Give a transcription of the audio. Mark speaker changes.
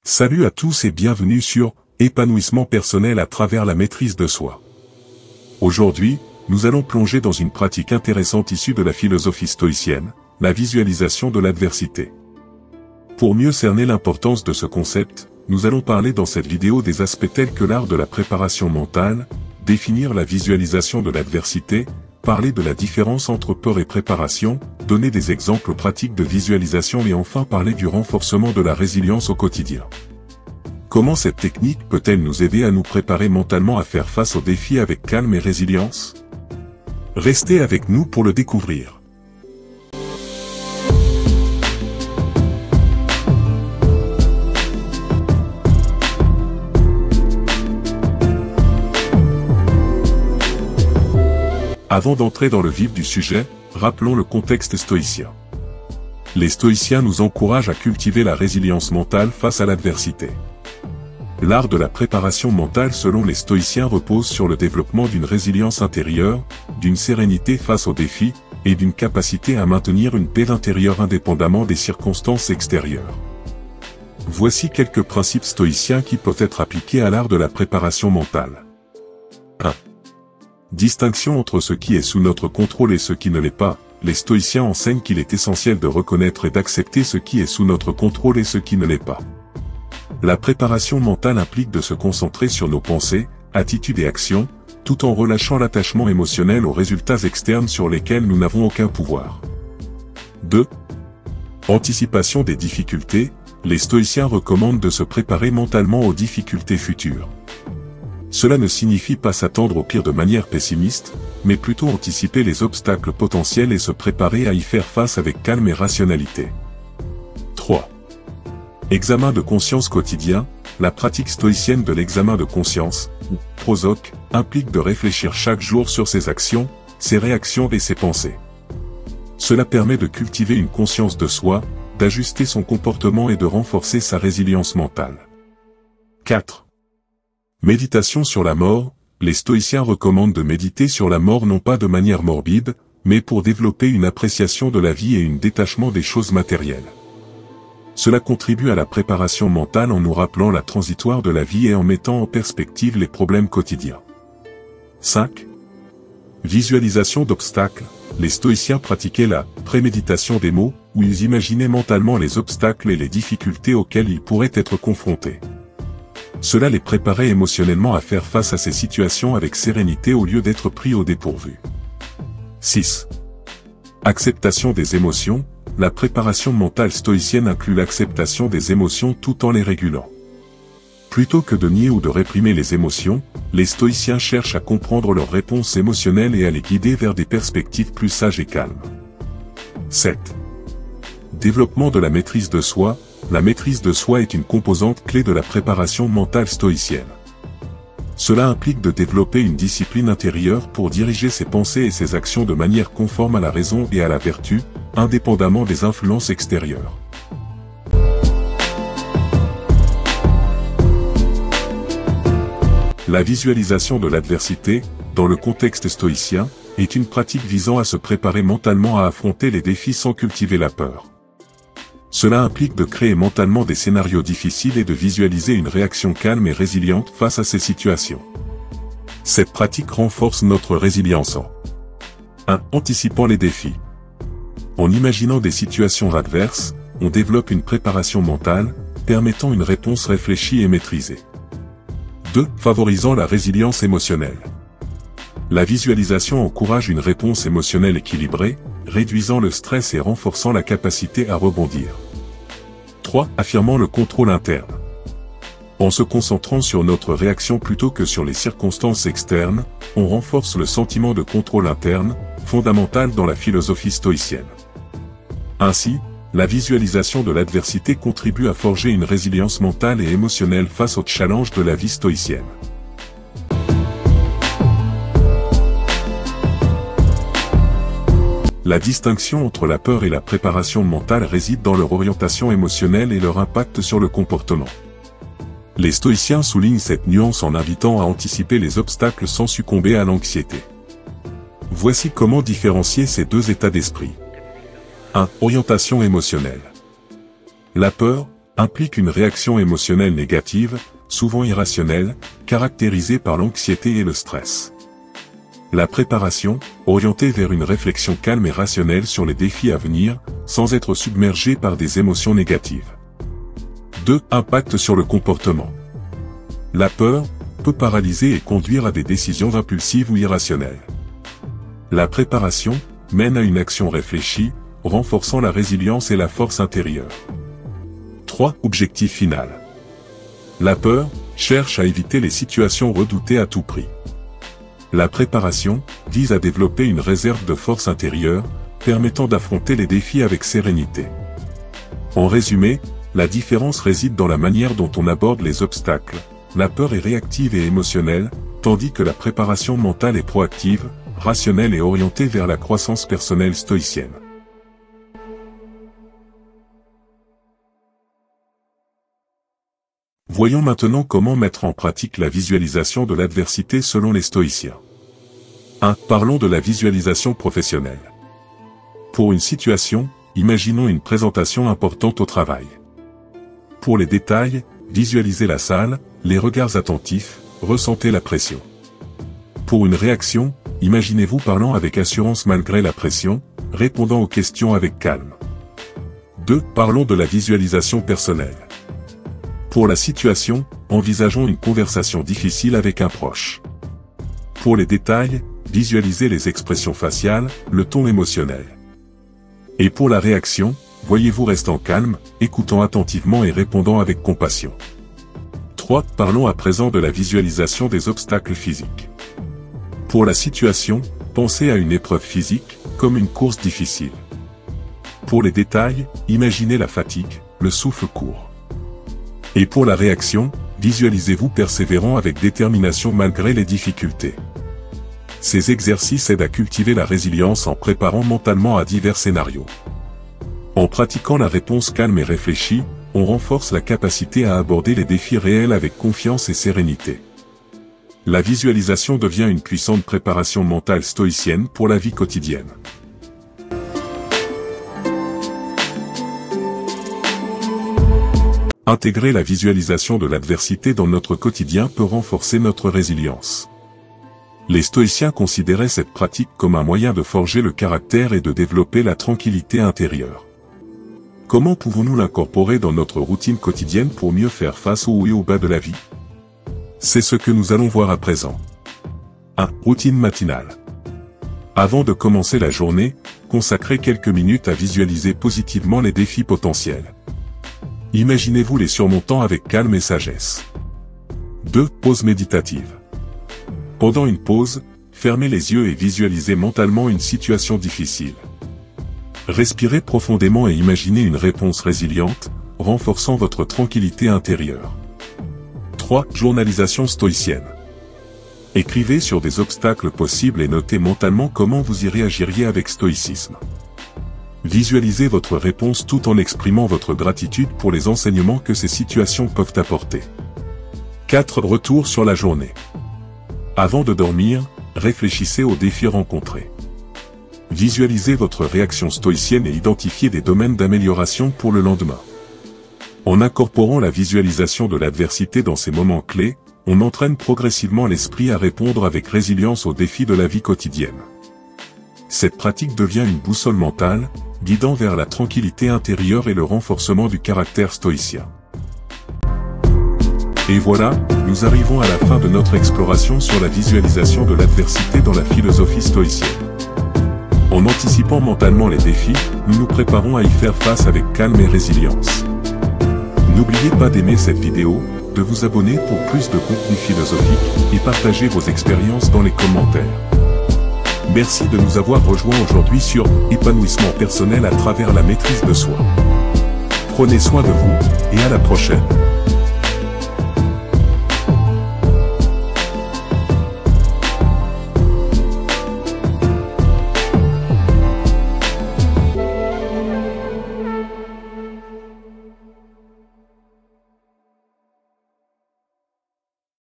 Speaker 1: Salut à tous et bienvenue sur Épanouissement personnel à travers la maîtrise de soi. Aujourd'hui, nous allons plonger dans une pratique intéressante issue de la philosophie stoïcienne, la visualisation de l'adversité. Pour mieux cerner l'importance de ce concept, nous allons parler dans cette vidéo des aspects tels que l'art de la préparation mentale, définir la visualisation de l'adversité, parler de la différence entre peur et préparation, donner des exemples pratiques de visualisation et enfin parler du renforcement de la résilience au quotidien. Comment cette technique peut-elle nous aider à nous préparer mentalement à faire face aux défis avec calme et résilience? Restez avec nous pour le découvrir. Avant d'entrer dans le vif du sujet, rappelons le contexte stoïcien. Les stoïciens nous encouragent à cultiver la résilience mentale face à l'adversité. L'art de la préparation mentale selon les stoïciens repose sur le développement d'une résilience intérieure, d'une sérénité face aux défis, et d'une capacité à maintenir une paix intérieure indépendamment des circonstances extérieures. Voici quelques principes stoïciens qui peuvent être appliqués à l'art de la préparation mentale. 1. Distinction entre ce qui est sous notre contrôle et ce qui ne l'est pas. Les stoïciens enseignent qu'il est essentiel de reconnaître et d'accepter ce qui est sous notre contrôle et ce qui ne l'est pas. La préparation mentale implique de se concentrer sur nos pensées, attitudes et actions, tout en relâchant l'attachement émotionnel aux résultats externes sur lesquels nous n'avons aucun pouvoir. 2. Anticipation des difficultés. Les stoïciens recommandent de se préparer mentalement aux difficultés futures. Cela ne signifie pas s'attendre au pire de manière pessimiste, mais plutôt anticiper les obstacles potentiels et se préparer à y faire face avec calme et rationalité. 3. Examen de conscience quotidien. La pratique stoïcienne de l'examen de conscience, ou prosoc, implique de réfléchir chaque jour sur ses actions, ses réactions et ses pensées. Cela permet de cultiver une conscience de soi, d'ajuster son comportement et de renforcer sa résilience mentale. 4. Méditation sur la mort. Les stoïciens recommandent de méditer sur la mort non pas de manière morbide, mais pour développer une appréciation de la vie et un détachement des choses matérielles. Cela contribue à la préparation mentale en nous rappelant la transitoire de la vie et en mettant en perspective les problèmes quotidiens. 5. Visualisation d'obstacles. Les stoïciens pratiquaient la préméditation des mots, où ils imaginaient mentalement les obstacles et les difficultés auxquels ils pourraient être confrontés. Cela les préparait émotionnellement à faire face à ces situations avec sérénité au lieu d'être pris au dépourvu. 6. Acceptation des émotions. La préparation mentale stoïcienne inclut l'acceptation des émotions tout en les régulant. Plutôt que de nier ou de réprimer les émotions, les stoïciens cherchent à comprendre leurs réponses émotionnelles et à les guider vers des perspectives plus sages et calmes. 7. Développement de la maîtrise de soi. La maîtrise de soi est une composante clé de la préparation mentale stoïcienne. Cela implique de développer une discipline intérieure pour diriger ses pensées et ses actions de manière conforme à la raison et à la vertu, indépendamment des influences extérieures. La visualisation de l'adversité, dans le contexte stoïcien, est une pratique visant à se préparer mentalement à affronter les défis sans cultiver la peur. Cela implique de créer mentalement des scénarios difficiles et de visualiser une réaction calme et résiliente face à ces situations. Cette pratique renforce notre résilience en 1. Anticipant les défis. En imaginant des situations adverses, on développe une préparation mentale, permettant une réponse réfléchie et maîtrisée. 2. Favorisant la résilience émotionnelle. La visualisation encourage une réponse émotionnelle équilibrée, réduisant le stress et renforçant la capacité à rebondir. 3. Affirmant le contrôle interne. En se concentrant sur notre réaction plutôt que sur les circonstances externes, on renforce le sentiment de contrôle interne, fondamental dans la philosophie stoïcienne. Ainsi, la visualisation de l'adversité contribue à forger une résilience mentale et émotionnelle face aux challenges de la vie stoïcienne. La distinction entre la peur et la préparation mentale réside dans leur orientation émotionnelle et leur impact sur le comportement. Les stoïciens soulignent cette nuance en invitant à anticiper les obstacles sans succomber à l'anxiété. Voici comment différencier ces deux états d'esprit. 1. Orientation émotionnelle. La peur, implique une réaction émotionnelle négative, souvent irrationnelle, caractérisée par l'anxiété et le stress. La préparation, orientée vers une réflexion calme et rationnelle sur les défis à venir, sans être submergée par des émotions négatives. 2. Impact sur le comportement. La peur peut paralyser et conduire à des décisions impulsives ou irrationnelles. La préparation mène à une action réfléchie, renforçant la résilience et la force intérieure. 3. Objectif final. La peur cherche à éviter les situations redoutées à tout prix. La préparation vise à développer une réserve de force intérieure, permettant d'affronter les défis avec sérénité. En résumé, la différence réside dans la manière dont on aborde les obstacles. La peur est réactive et émotionnelle, tandis que la préparation mentale est proactive, rationnelle et orientée vers la croissance personnelle stoïcienne. Voyons maintenant comment mettre en pratique la visualisation de l'adversité selon les stoïciens. 1. Parlons de la visualisation professionnelle. Pour une situation, imaginons une présentation importante au travail. Pour les détails, visualisez la salle, les regards attentifs, ressentez la pression. Pour une réaction, imaginez-vous parlant avec assurance malgré la pression, répondant aux questions avec calme. 2. Parlons de la visualisation personnelle. Pour la situation, envisageons une conversation difficile avec un proche. Pour les détails, visualisez les expressions faciales, le ton émotionnel. Et pour la réaction, voyez-vous restant calme, écoutant attentivement et répondant avec compassion. 3. Parlons à présent de la visualisation des obstacles physiques. Pour la situation, pensez à une épreuve physique, comme une course difficile. Pour les détails, imaginez la fatigue, le souffle court. Et pour la réaction, visualisez-vous persévérant avec détermination malgré les difficultés. Ces exercices aident à cultiver la résilience en préparant mentalement à divers scénarios. En pratiquant la réponse calme et réfléchie, on renforce la capacité à aborder les défis réels avec confiance et sérénité. La visualisation devient une puissante préparation mentale stoïcienne pour la vie quotidienne. Intégrer la visualisation de l'adversité dans notre quotidien peut renforcer notre résilience. Les stoïciens considéraient cette pratique comme un moyen de forger le caractère et de développer la tranquillité intérieure. Comment pouvons-nous l'incorporer dans notre routine quotidienne pour mieux faire face aux hauts et aux bas de la vie? C'est ce que nous allons voir à présent. 1. Routine matinale. Avant de commencer la journée, consacrez quelques minutes à visualiser positivement les défis potentiels. Imaginez-vous les surmontant avec calme et sagesse. 2. Pause méditative. Pendant une pause, fermez les yeux et visualisez mentalement une situation difficile. Respirez profondément et imaginez une réponse résiliente, renforçant votre tranquillité intérieure. 3. Journalisation stoïcienne. Écrivez sur des obstacles possibles et notez mentalement comment vous y réagiriez avec stoïcisme. Visualisez votre réponse tout en exprimant votre gratitude pour les enseignements que ces situations peuvent apporter. 4. Retour sur la journée. Avant de dormir, réfléchissez aux défis rencontrés. Visualisez votre réaction stoïcienne et identifiez des domaines d'amélioration pour le lendemain. En incorporant la visualisation de l'adversité dans ces moments clés, on entraîne progressivement l'esprit à répondre avec résilience aux défis de la vie quotidienne. Cette pratique devient une boussole mentale, guidant vers la tranquillité intérieure et le renforcement du caractère stoïcien. Et voilà, nous arrivons à la fin de notre exploration sur la visualisation de l'adversité dans la philosophie stoïcienne. En anticipant mentalement les défis, nous nous préparons à y faire face avec calme et résilience. N'oubliez pas d'aimer cette vidéo, de vous abonner pour plus de contenu philosophique et partager vos expériences dans les commentaires. Merci de nous avoir rejoints aujourd'hui sur Épanouissement personnel à travers la maîtrise de soi. Prenez soin de vous, et à la prochaine.